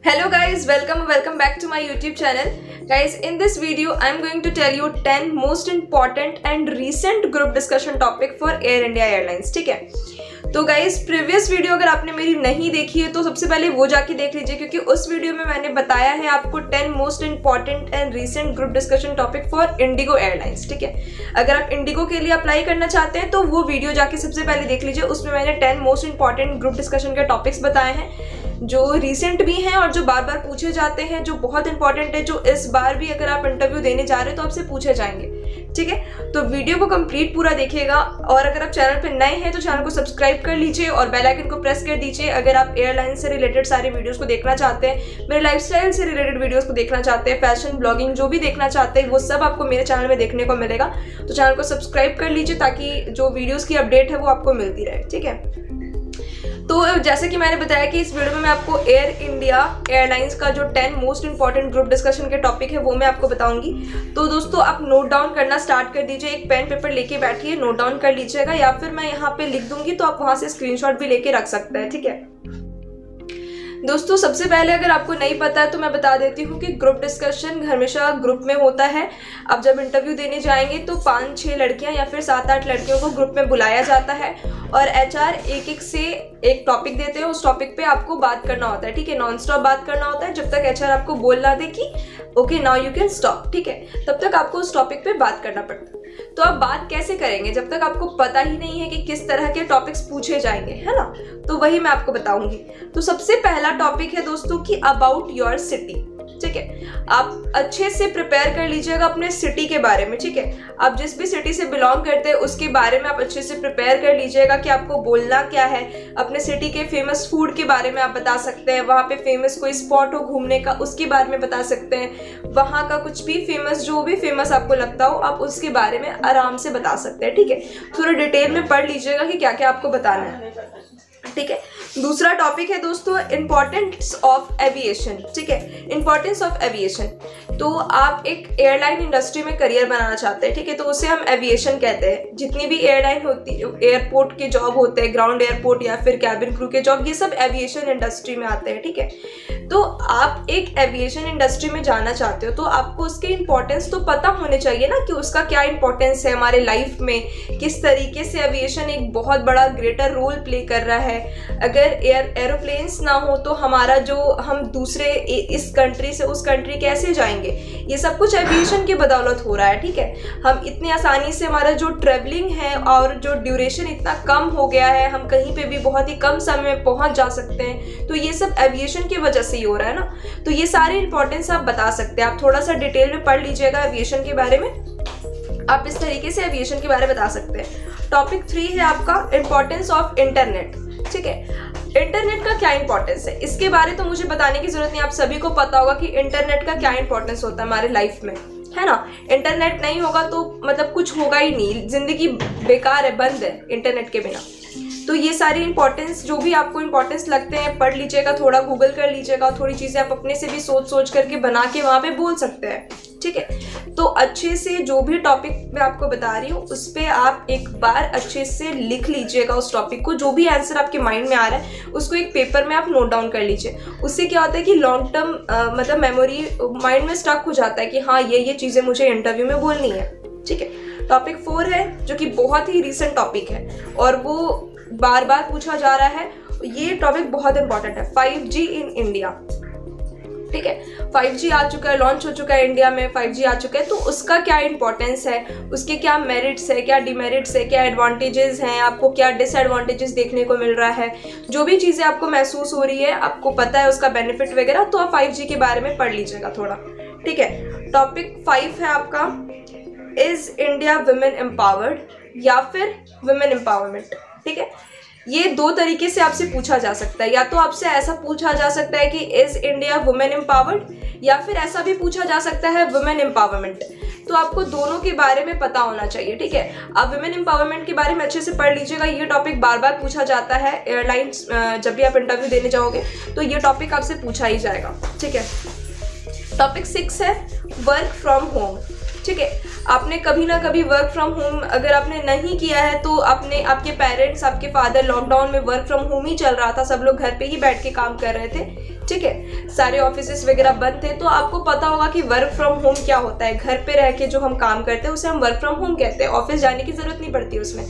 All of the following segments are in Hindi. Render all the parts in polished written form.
Hello guys, welcome back to my YouTube channel. Guys, in this video I am going to tell you 10 most important and recent group discussion topic for Air India Airlines. ठीक है, तो गाइज प्रीवियस वीडियो अगर आपने मेरी नहीं देखी है तो सबसे पहले वो जाके देख लीजिए, क्योंकि उस वीडियो में मैंने बताया है आपको 10 most important and recent group discussion topic for Indigo airlines. ठीक है, अगर आप इंडिगो के लिए अप्लाई करना चाहते हैं तो वो वीडियो जाके सबसे पहले देख लीजिए. उसमें मैंने 10 मोस्ट इंपॉर्टेंट ग्रुप डिस्कशन के टॉपिक्स बताए हैं जो रिसेंट भी हैं और जो बार बार पूछे जाते हैं, जो बहुत इंपॉर्टेंट है, जो इस बार भी अगर आप इंटरव्यू देने जा रहे हो तो आपसे पूछे जाएंगे. ठीक है, तो वीडियो को कंप्लीट पूरा देखिएगा. और अगर आप चैनल पे नए हैं तो चैनल को सब्सक्राइब कर लीजिए और बेल आइकन को प्रेस कर दीजिए. अगर आप एयरलाइन से रिलेटेड सारे वीडियोस को देखना चाहते हैं, मेरे लाइफस्टाइल से रिलेटेड वीडियोस को देखना चाहते हैं, फैशन ब्लॉगिंग जो भी देखना चाहते हैं वो सब आपको मेरे चैनल में देखने को मिलेगा. तो चैनल को सब्सक्राइब कर लीजिए ताकि जो वीडियोस की अपडेट है वो आपको मिलती रहे. ठीक है, तो जैसे कि मैंने बताया कि इस वीडियो में मैं आपको एयर इंडिया एयरलाइंस का जो 10 मोस्ट इंपॉर्टेंट ग्रुप डिस्कशन के टॉपिक है वो मैं आपको बताऊंगी. तो दोस्तों आप नोट डाउन करना स्टार्ट कर दीजिए. एक पेन पेपर लेके बैठिए, नोट डाउन कर लीजिएगा, या फिर मैं यहाँ पे लिख दूंगी तो आप वहां से स्क्रीनशॉट भी लेके रख सकते हैं. ठीक है दोस्तों, सबसे पहले अगर आपको नहीं पता है तो मैं बता देती हूँ कि ग्रुप डिस्कशन हमेशा ग्रुप में होता है. अब जब इंटरव्यू देने जाएंगे तो 5-6 लड़कियां या फिर 7-8 लड़कियों को ग्रुप में बुलाया जाता है और एचआर एक से एक टॉपिक देते हैं. उस टॉपिक पे आपको बात करना होता है. ठीक है, नॉन स्टॉप बात करना होता है जब तक एचआर आपको बोल ना दे कि okay now you can stop. ठीक है, तब तक आपको उस टॉपिक पे बात करना पड़ता है. तो आप बात कैसे करेंगे जब तक आपको पता ही नहीं है कि किस तरह के टॉपिक्स पूछे जाएंगे, है ना? तो वही मैं आपको बताऊंगी. तो सबसे पहला टॉपिक है दोस्तों कि अबाउट योर सिटी. ठीक है, आप अच्छे से प्रिपेयर कर लीजिएगा अपने सिटी के बारे में. ठीक है, आप जिस भी सिटी से बिलोंग करते हैं उसके बारे में आप अच्छे से प्रिपेयर कर लीजिएगा कि आपको बोलना क्या है. अपने सिटी के फेमस फूड के बारे में आप बता सकते हैं, वहाँ पे फेमस कोई स्पॉट हो घूमने का उसके बारे में बता सकते हैं, वहाँ का कुछ भी फेमस जो भी फेमस आपको लगता हो आप उसके बारे में आराम से बता सकते हैं. ठीक है, थोड़ा डिटेल में पढ़ लीजिएगा कि क्या क्या आपको बताना है. ठीक है, दूसरा टॉपिक है दोस्तों इंपॉर्टेंस ऑफ एविएशन. ठीक है, इंपॉर्टेंस ऑफ एविएशन. तो आप एक एयरलाइन इंडस्ट्री में करियर बनाना चाहते हैं. ठीक है, तो उसे हम एविएशन कहते हैं. जितनी भी एयरलाइन होती है, एयरपोर्ट के जॉब होते हैं, ग्राउंड एयरपोर्ट या फिर कैबिन क्रू के जॉब, ये सब एविएशन इंडस्ट्री में आते हैं. ठीक है, तो आप एक एविएशन इंडस्ट्री में जाना चाहते हो तो आपको उसकी इंपॉर्टेंस तो पता होने चाहिए ना कि उसका क्या इंपॉर्टेंस है हमारे लाइफ में, किस तरीके से एविएशन एक बहुत बड़ा ग्रेटर रोल प्ले कर रहा है. अगर एरोप्लेन्स ना हो तो हमारा जो हम दूसरे इस कंट्री से उस कंट्री कैसे जाएंगे, ये सब कुछ एविएशन की बदौलत हो रहा है. ठीक है, हम इतनी आसानी से हमारा जो ट्रेवलिंग है और जो ड्यूरेशन इतना कम हो गया है, हम कहीं पे भी बहुत ही कम समय में पहुंच जा सकते हैं. तो ये सब एविएशन की वजह से ही हो रहा है ना. तो ये सारे इंपॉर्टेंस आप बता सकते हैं. आप थोड़ा सा डिटेल में पढ़ लीजिएगा एविएशन के बारे में, आप इस तरीके से एविएशन के बारे में बता सकते हैं. टॉपिक 3 है आपका इंपॉर्टेंस ऑफ इंटरनेट. ठीक है, इंटरनेट का क्या इंपॉर्टेंस है इसके बारे तो मुझे बताने की जरूरत नहीं, आप सभी को पता होगा कि इंटरनेट का क्या इंपॉर्टेंस होता है हमारे लाइफ में, है ना. इंटरनेट नहीं होगा तो मतलब कुछ होगा ही नहीं, जिंदगी बेकार है, बंद है इंटरनेट के बिना. तो ये सारी इंपॉर्टेंस जो भी आपको इंपॉर्टेंस लगते हैं पढ़ लीजिएगा, थोड़ा गूगल कर लीजिएगा, थोड़ी चीज़ें आप अपने से भी सोच करके बना के वहाँ पे बोल सकते हैं. ठीक है, तो अच्छे से जो भी टॉपिक मैं आपको बता रही हूँ उस पर आप एक बार अच्छे से लिख लीजिएगा उस टॉपिक को. जो भी आंसर आपके माइंड में आ रहा है उसको एक पेपर में आप नोट डाउन कर लीजिए. उससे क्या होता है कि लॉन्ग टर्म मतलब मेमोरी माइंड में स्टक हो जाता है कि हाँ ये चीज़ें मुझे इंटरव्यू में बोलनी है. ठीक है, टॉपिक 4 है जो कि बहुत ही रिसेंट टॉपिक है और वो बार बार पूछा जा रहा है. ये टॉपिक बहुत इंपॉर्टेंट है, 5G इन इंडिया. ठीक है, 5G आ चुका है, लॉन्च हो चुका है इंडिया में, 5G आ चुका है, तो उसका क्या इंपॉर्टेंस है, उसके क्या मेरिट्स है, क्या डिमेरिट्स है, क्या एडवांटेजेस हैं, आपको क्या डिसएडवांटेजेस देखने को मिल रहा है, जो भी चीज़ें आपको महसूस हो रही है, आपको पता है उसका बेनिफिट वगैरह, तो आप 5G के बारे में पढ़ लीजिएगा थोड़ा. ठीक है, टॉपिक 5 है आपका इज इंडिया वुमेन एम्पावर्ड या फिर वुमेन एम्पावरमेंट. ठीक है, ये 2 तरीके से आपसे पूछा जा सकता है. या तो आपसे ऐसा पूछा जा सकता है कि इज इंडिया वुमेन एम्पावर्ड, या फिर ऐसा भी पूछा जा सकता है वुमेन एम्पावरमेंट. तो आपको दोनों के बारे में पता होना चाहिए. ठीक है, आप वुमेन एम्पावरमेंट के बारे में अच्छे से पढ़ लीजिएगा. ये टॉपिक बार बार पूछा जाता है एयरलाइंस, जब भी आप इंटरव्यू देने जाओगे तो ये टॉपिक आपसे पूछा ही जाएगा. ठीक है, टॉपिक 6 है वर्क फ्रॉम होम. ठीक है, आपने कभी ना कभी वर्क फ्रॉम होम अगर आपने नहीं किया है तो आपके पेरेंट्स, आपके फादर लॉकडाउन में वर्क फ्रॉम होम ही चल रहा था, सब लोग घर पे ही बैठ के काम कर रहे थे. ठीक है, सारे ऑफिसेस वगैरह बंद थे। तो आपको पता होगा कि वर्क फ्रॉम होम क्या होता है, घर पे रह के जो हम काम करते हैं उसे हम वर्क फ्रॉम होम कहते हैं। ऑफिस जाने की जरूरत नहीं पड़ती उसमें।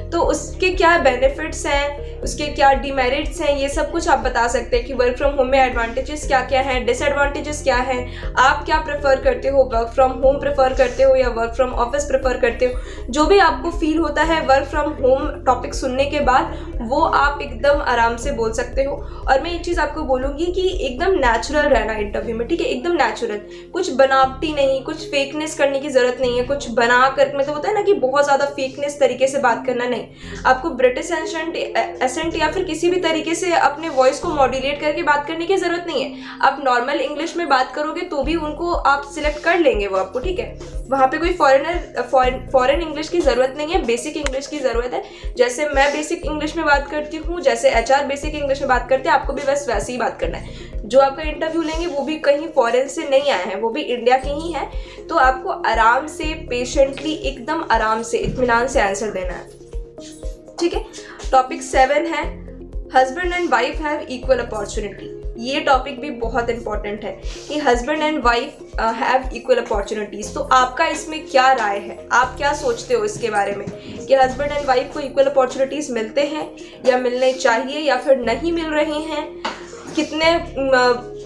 तो उसके क्या बेनिफिट्स हैं, उसके क्या डिमेरिट्स हैं, ये सब कुछ आप बता सकते हैं कि वर्क फ्रॉम होम में एडवांटेजेस क्या क्या हैं, डिसएडवांटेजेस क्या हैं, आप क्या प्रेफर करते हो, वर्क फ्रॉम होम प्रेफर करते हो या वर्क फ्रॉम ऑफिस प्रेफर करते हो। जो भी आपको फील होता है वर्क फ्रॉम होम टॉपिक सुनने के बाद वो आप एकदम आराम से बोल सकते हो। और मैं एक चीज़ आपको बोलूँगी कि एकदम नेचुरल रहना इंटरव्यू में, ठीक है, एकदम नेचुरल, कुछ बनावटी नहीं, कुछ फेकनेस करने की जरूरत नहीं है, कुछ बना कर मतलब होता है ना कि बहुत ज़्यादा फेकनेस तरीके से बात करना नहीं। आपको ब्रिटिश एसेंट या फिर किसी भी तरीके से अपने वॉइस को मॉड्यूलेट करके बात करने की जरूरत नहीं है। आप नॉर्मल इंग्लिश में बात करोगे तो भी उनको आप सिलेक्ट कर लेंगे वो आपको, ठीक है। वहाँ पे कोई फॉरेन इंग्लिश की ज़रूरत नहीं है, बेसिक इंग्लिश की ज़रूरत है। जैसे मैं बेसिक इंग्लिश में बात करती हूँ, जैसे HR बेसिक इंग्लिश में बात करते हैं, आपको भी बस वैसे ही बात करना है। जो आपका इंटरव्यू लेंगे वो भी कहीं फॉरेन से नहीं आए हैं, वो भी इंडिया के ही हैं। तो आपको आराम से, पेशेंटली, एकदम आराम से, इत्मीनान से आंसर देना है, ठीक है। टॉपिक 7 है husband and wife have equal opportunity. ये टॉपिक भी बहुत इंपॉर्टेंट है कि husband and wife have equal opportunities. तो आपका इसमें क्या राय है, आप क्या सोचते हो इसके बारे में कि हस्बैंड एंड वाइफ को इक्वल अपॉर्चुनिटीज मिलते हैं या मिलने चाहिए या फिर नहीं मिल रहे हैं, कितने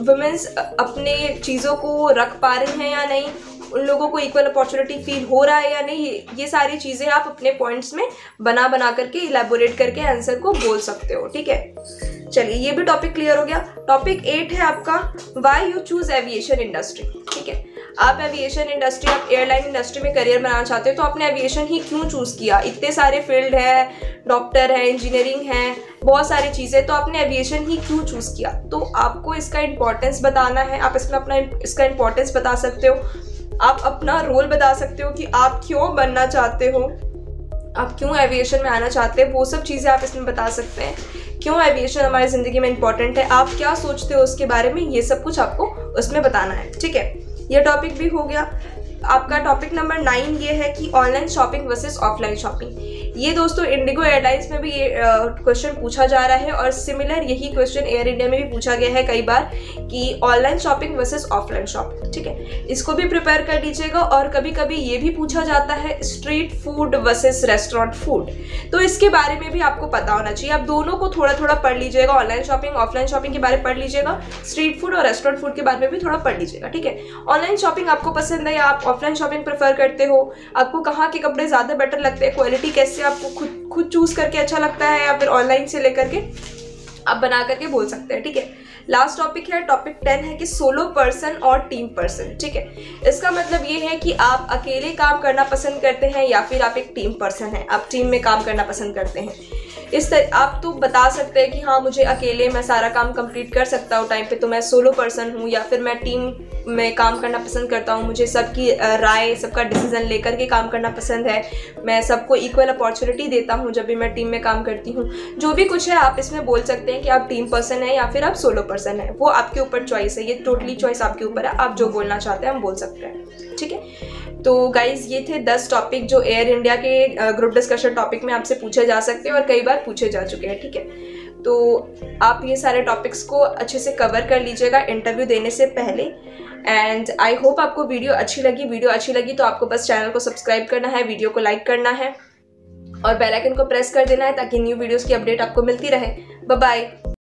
वुमेन्स अपने चीज़ों को रख पा रहे हैं या नहीं, उन लोगों को इक्वल अपॉर्चुनिटी फील हो रहा है या नहीं, ये सारी चीज़ें आप अपने पॉइंट्स में बना करके इलेबोरेट करके आंसर को बोल सकते हो, ठीक है। चलिए, ये भी टॉपिक क्लियर हो गया। टॉपिक 8 है आपका why you choose aviation industry, ठीक है। आप एविएशन इंडस्ट्री, आप एयरलाइन इंडस्ट्री में करियर बनाना चाहते हो तो आपने एविएशन ही क्यों चूज़ किया। इतने सारे फील्ड है, डॉक्टर है, इंजीनियरिंग है, बहुत सारी चीज़ें, तो आपने एविएशन ही क्यों चूज़ किया। तो आपको इसका इंपॉर्टेंस बताना है, आप इसमें अपना इसका इंपॉर्टेंस बता सकते हो, आप अपना रोल बता सकते हो कि आप क्यों बनना चाहते हो, आप क्यों एविएशन में आना चाहते हैं, वो सब चीज़ें आप इसमें बता सकते हैं। क्यों एविएशन हमारी ज़िंदगी में इंपॉर्टेंट है, आप क्या सोचते हो उसके बारे में, ये सब कुछ आपको उसमें बताना है, ठीक है। ये टॉपिक भी हो गया। आपका टॉपिक नंबर 9 ये है कि online shopping versus offline shopping. ये दोस्तों इंडिगो एयरलाइंस में भी ये क्वेश्चन पूछा जा रहा है और सिमिलर यही क्वेश्चन एयर इंडिया में भी पूछा गया है कई बार कि online shopping versus offline shopping, ठीक है। इसको भी प्रिपेयर कर लीजिएगा। और कभी कभी ये भी पूछा जाता है street food versus restaurant food, तो इसके बारे में भी आपको पता होना चाहिए। आप दोनों को थोड़ा थोड़ा पढ़ लीजिएगा, ऑनलाइन शॉपिंग ऑफलाइन शॉपिंग के बारे में पढ़ लीजिएगा, स्ट्रीट फूड और रेस्टोरेंट फूड के बारे में भी थोड़ा पढ़ लीजिएगा, ठीक है। ऑनलाइन शॉपिंग आपको पसंद है या आप ऑफलाइन शॉपिंग प्रेफर करते हो, आपको कहाँ के कपड़े ज़्यादा बेटर लगते हैं, क्वालिटी कैसे आपको खुद चूज करके अच्छा लगता है या फिर ऑनलाइन से लेकर के आप बना करके बोल सकते हैं, ठीक है। लास्ट टॉपिक है, टॉपिक 10 है कि सोलो पर्सन और टीम पर्सन, ठीक है। इसका मतलब ये है कि आप अकेले काम करना पसंद करते हैं या फिर आप एक टीम पर्सन हैं, आप टीम में काम करना पसंद करते हैं। इस तरह आप तो बता सकते हैं कि हाँ मुझे अकेले मैं सारा काम कंप्लीट कर सकता हूँ टाइम पे, तो मैं सोलो पर्सन हूँ, या फिर मैं टीम में काम करना पसंद करता हूँ, मुझे सबकी राय, सबका डिसीजन लेकर के काम करना पसंद है, मैं सबको इक्वल अपॉर्चुनिटी देता हूँ जब भी मैं टीम में काम करती हूँ। जो भी कुछ है आप इसमें बोल सकते हैं कि आप टीम पर्सन है या फिर आप सोलो पर्सन है, वो आपके ऊपर चॉइस है, ये टोटली चॉइस आपके ऊपर है, आप जो बोलना चाहते हैं हम बोल सकते हैं, ठीक है। तो गाइज ये थे 10 टॉपिक जो एयर इंडिया के ग्रुप डिस्कशन टॉपिक में आपसे पूछे जा सकते हैं और कई बार पूछे जा चुके हैं, ठीक है। तो आप ये सारे टॉपिक्स को अच्छे से कवर कर लीजिएगा इंटरव्यू देने से पहले। एंड आई होप आपको वीडियो अच्छी लगी तो आपको बस चैनल को सब्सक्राइब करना है, वीडियो को लाइक करना है और बेल आइकन को प्रेस कर देना है ताकि न्यू वीडियोस की अपडेट आपको मिलती रहे। Bye bye.